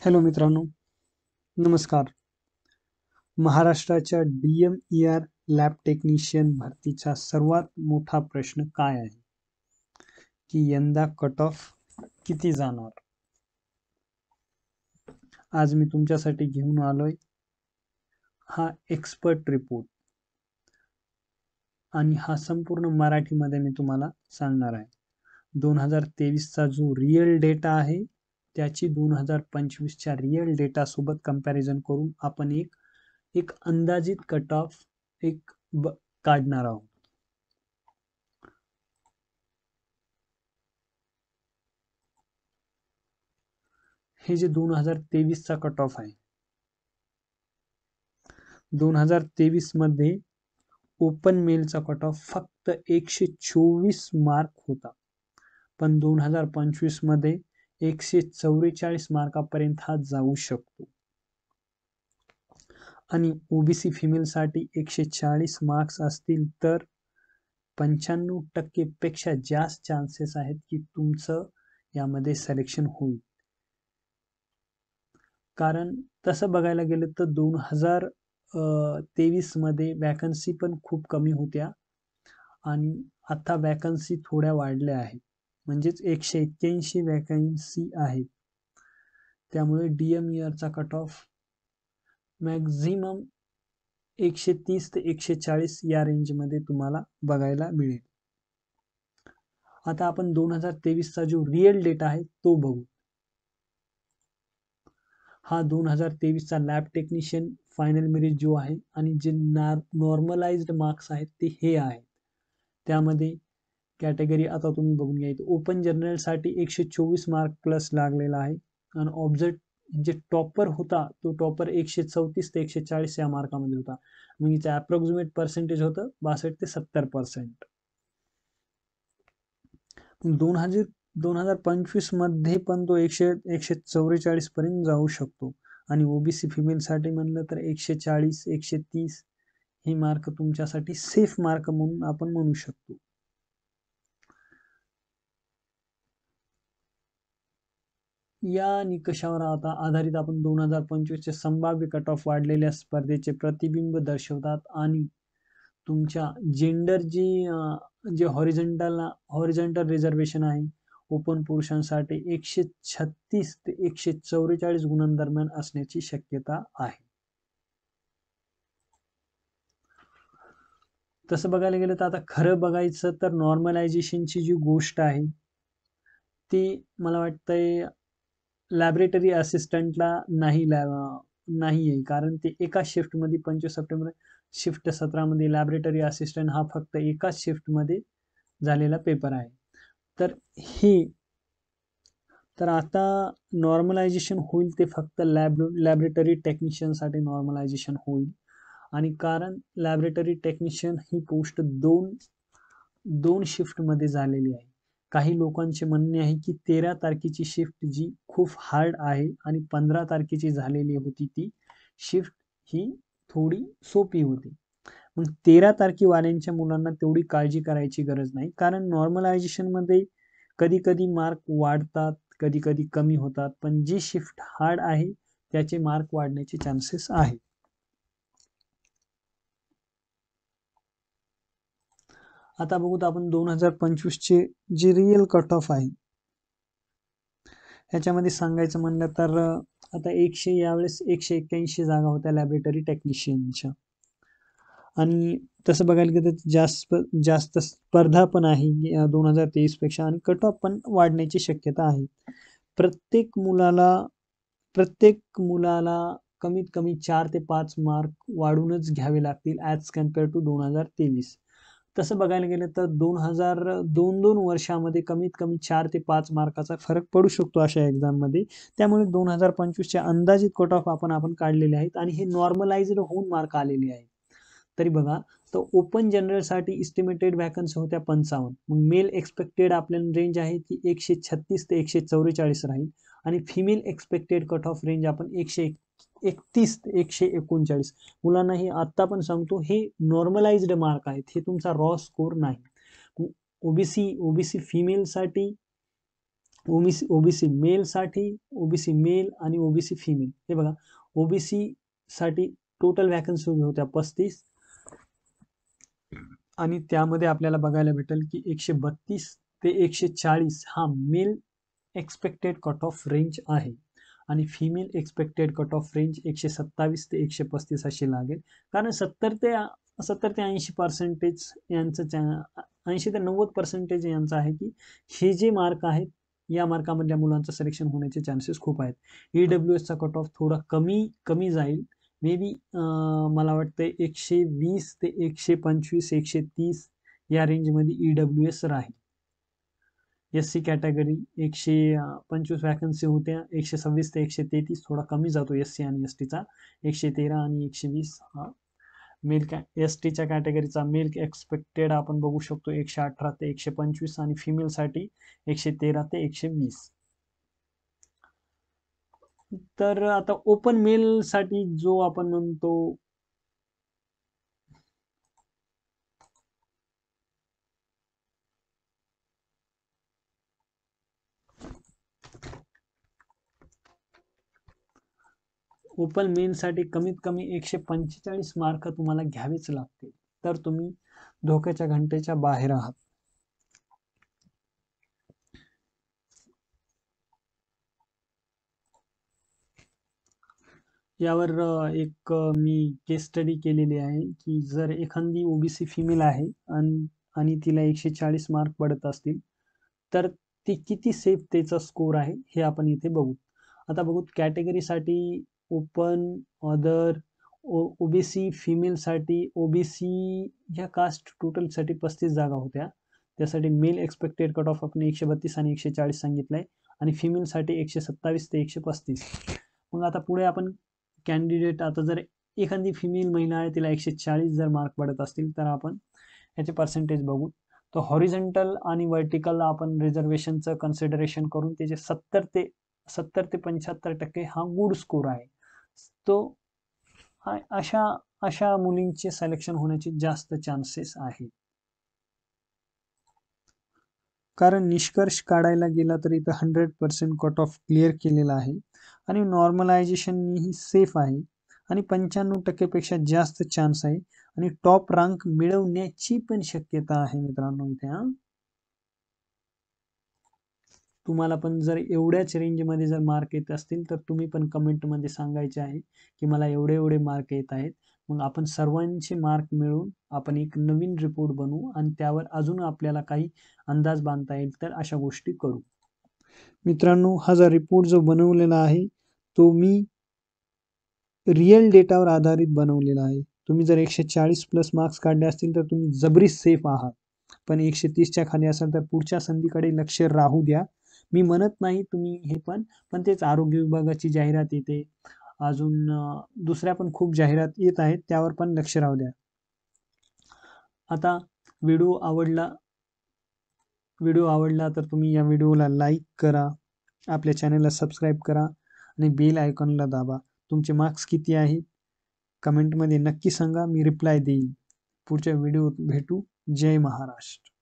Hello मित्रांनो, नमस्कार. महाराष्ट्राच्या DMER लॅब टेक्निशियन भरतीचा सर्वात मोठा प्रश्न काय आहे की यंदा कट ऑफ किती जाणार. आज मी तुमच्यासाठी घेऊन आलोय हा एक्सपर्ट रिपोर्ट आणि हा संपूर्ण मराठीमध्ये मी तुम्हाला सांगणार आहे. 2023चा जो रिअल डेटा आहे त्याची 2025च्या रिअल डेटा सोबत कंपॅरिझन करून आपण एक अंदाजित कट ऑफ काढणार आहोत. हे जे 2023चा कट ऑफ आहे, 2023 मध्ये ओपन मेलचा कट ऑफ फक्त 124 मार्क होता, पण 2025 मध्ये 144 मार्कापर्यंत हा जाऊ शकतो. आणि ओबीसी फिमेल साठी 140 मार्क्स असतील तर 95% पेक्षा जास्त चान्सेस आहेत की तुमचं यामध्ये सिलेक्शन होईल. कारण तसं बघायला गेलं तर 2023 मध्ये वॅकन्सी पण खूप कमी होत्या आणि आता वॅकन्सी थोड्या वाढल्या आहेत, म्हणजेच 181 वॅकन्सी आहेत. त्यामुळे DMERचा कट ऑफ मॅक्झिमम 130 ते 140 या रेंजमध्ये तुम्हाला बघायला मिळेल. आता आपण 2023चा जो रिअल डेटा आहे तो बघू. हा 2023चा लॅब टेक्निशियन फायनल मेरिट जो आहे आणि जे नॉर्मलाइज्ड मार्क्स आहेत ते हे आहेत. त्यामध्ये कॅटेगरी आता तुम्ही बघून घ्या. ओपन जनरल साठी 124 मार्क प्लस लागलेला आहे आणि ऑब्जेक्ट जे टॉपर होता तो टॉपर 134 ते 140 या मार्कामध्ये होता. म्हणजे अप्रॉक्सिमेट पर्सेंटेज होतं 62 ते 70%. 2025 मध्ये पण तो 144 पर्यंत जाऊ शकतो. आणि ओबीसी फिमेल साठी म्हणलं तर 140 130 हे मार्क तुमच्यासाठी सेफ मार्क म्हणून आपण म्हणू शकतो. या निकषावर आता आधारित आपण 2025 चे संभाव्य कट ऑफ वाढलेल्या स्पर्धेचे प्रतिबिंब दर्शवतात आणि तुमच्या जेंडर जे हॉरिझॉन्टल रिझर्वेशन आहे ओपन पुरुषांसाठी 136 ते 144 गुणांदरम्यान असण्याची शक्यता आहे. तसं बघायला गेलं तर आता खरं बघायचं तर नॉर्मलायझेशनची जी गोष्ट आहे ती मला वाटतंय लॅबोरेटरी असिस्टंटला नाही आहे, कारण ते एका शिफ्टमध्ये 25 सप्टेंबर शिफ्ट 17 मध्ये लॅबोरेटरी असिस्टंट हा फक्त एकाच शिफ्टमध्ये झालेला पेपर आहे. तर आता नॉर्मलायझेशन होईल ते फक्त लॅबोरेटरी टेक्निशियनसाठी नॉर्मलायझेशन होईल. आणि कारण लॅबोरेटरी टेक्निशियन ही पोस्ट दोन शिफ्टमध्ये झालेली आहे. काही लोकांचे म्हणणे आहे की 13 तारखेची शिफ्ट जी खूप हार्ड आहे आणि 15 तारखेची झालेली होती ती शिफ्ट ही थोडी सोपी होती. मग 13 तारखेवाल्यांच्या मुलांना तेवढी काळजी करायची गरज नाही, कारण नॉर्मलायझेशन मध्ये कधी कधी मार्क वाढतात, कधी कधी कमी होतात, पण जी शिफ्ट हार्ड आहे त्याचे मार्क वाढण्याचे चान्सेस आहेत. आता बघूत आपण 2025 चे जे रिअल कट ऑफ आहे ह्याच्यामध्ये सांगायचं म्हणलं तर आता यावेळेस 181 जागा होत्या लॅबोरेटरी टेक्निशियनच्या. आणि तसं बघायला गेलं तर जास्त स्पर्धा पण आहे 2023 पेक्षा आणि कट ऑफ पण वाढण्याची शक्यता आहे. प्रत्येक मुलाला कमीत कमी 4 ते 5 मार्क वाढूनच घ्यावे लागतील ॲज कम्पेअर टू 2023. तसं बघायला गेलं तर 2 वर्षामध्ये कमीत कमी 4 ते 5 मार्काचा फरक पडू शकतो अशा एक्झाममध्ये. त्यामुळे 2025च्या अंदाजित कट ऑफ आपण काढलेले आहेत आणि हे नॉर्मलाइज्ड होऊन मार्क आलेले आहेत. तरी बघा, तर ओपन जनरलसाठी इस्टिमेटेड वॅकन्सी होत्या 55. मग मेल एक्सपेक्टेड आपल्याला रेंज आहे की 136 ते 144 राहील आणि female expected cut off range आपण 131 ते 139. मुलांना हे आत्ता पण सांगतो, हे नॉर्मलाइज्ड मार्क आहेत, हे तुमचा रॉ स्कोर नाही. ओबीसी फिमेलसाठी ओबीसी मेलसाठी, ओबीसी मेल आणि ओबीसी फिमेल. हे बघा, ओबीसी साठी टोटल वॅकन्सी होत्या 35 आणि त्यामध्ये आपल्याला बघायला भेटेल की 132 ते 140 हा male expected cut off range आहे आणि female expected cut off range 127 ते 135 अशी लागेल. कारण 70 ते 80% यांचं 80 ते 90% यांचं आहे की हे जे मार्क आहेत या मार्कामधल्या मुलांचं सिलेक्शन होण्याचे चान्सेस खूप आहेत. ईडब्ल्यूएसचा कट ऑफ थोडा कमी जाईल, मे बी मला वाटतं 120 ते 125 130 या रेंजमध्ये ईडब्ल्यूएस राहील. एस सी कॅटेगरी 125 वॅकन्सी होत्या, 126 ते 133 थोडा कमी जातो एस सी आणि एस टीचा, 113 आणि 120 हा मेल एस टीच्या कॅटेगरीचा मेल एक्सपेक्टेड आपण बघू शकतो 118 ते 125 आणि फिमेलसाठी 113 ते 120. तर आता ओपन मेल साठी जो आपण म्हणतो ओपन मेनसाठी कमीत कमी 145 मार्क तुम्हाला घ्यावेच लागतील, तर तुम्ही धोक्याच्या घंटेच्या बाहेर आहात. यावर एक मी केस स्टडी केलेली आहे की जर एखादी ओबीसी फिमेल आहे आणि तिला 140 मार्क पडत असतील तर ती किती सेफ त्याचा स्कोर आहे हे आपण इथे बघू. आता बघू कॅटेगरीसाठी ओपन, अदर, ओबीसी फिमेलसाठी, ओबीसी ह्या कास्ट टोटलसाठी 35 जागा होत्या. त्यासाठी मेल एक्सपेक्टेड कट ऑफ आपण 132 आणि 140 सांगितलंय आणि फिमेलसाठी 127 ते 135. मग आता पुढे आपण कॅन्डिडेट, आता जर एखादी फिमेल महिला आहे तिला 140 जर मार्क पडत असतील तर आपण याचे पर्सेंटेज बघू. तो हॉरिझॉन्टल आणि वर्टिकल आपण रिझर्वेशनचं कन्सिडरेशन करून त्याचे 70 ते 75% हा गुड स्कोर आहे. तो अशा मुलींचे सिलेक्शन होण्याचे जास्त चान्सेस आहेत. कारण निष्कर्ष काढायला गेला तर इथं 100% कट ऑफ क्लिअर केलेला आहे आणि नॉर्मलायझेशनही सेफ आहे आणि 95% पेक्षा जास्त चान्स आहे आणि टॉप रँक मिळवण्याची पण शक्यता आहे मित्रांनो इथे. तुम्हाला पण जर एवढ्याच रेंजमध्ये जर मार्क येत असतील तर तुम्ही पण कमेंटमध्ये सांगायचे आहे की मला एवढे मार्क येत आहेत. मग आपण सर्वांचे मार्क मिळून आपण एक नवीन रिपोर्ट बनवू आणि त्यावर अजून आपल्याला काही अंदाज बांधता येईल तर अशा गोष्टी करू. मित्रांनो, हा जो रिपोर्ट जो बनवलेला आहे तो मी रिअल डेटावर आधारित बनवलेला आहे. तुम्ही जर 140 प्लस मार्क्स काढले असतील तर तुम्ही जबरी सेफ आहात, पण 130च्या खाली असाल तर पुढच्या संधीकडे लक्ष राहू द्या. मी म्हणत नाही तुम्ही हे पण तेच आरोग्य विभागाची जाहिरात येते, अजून दुसऱ्या पण खूप जाहिरात येत आहेत, त्यावर पण लक्ष राहू द्या. आता व्हिडिओ आवडला तर तुम्ही या व्हिडिओला लाईक करा, आपल्या चॅनलला सबस्क्राईब करा आणि बेल आयकॉनला दाबा. तुमचे मार्क्स किती आहेत कमेंटमध्ये नक्की सांगा, मी रिप्लाय देईन. पुढच्या व्हिडिओत भेटू. जय महाराष्ट्र.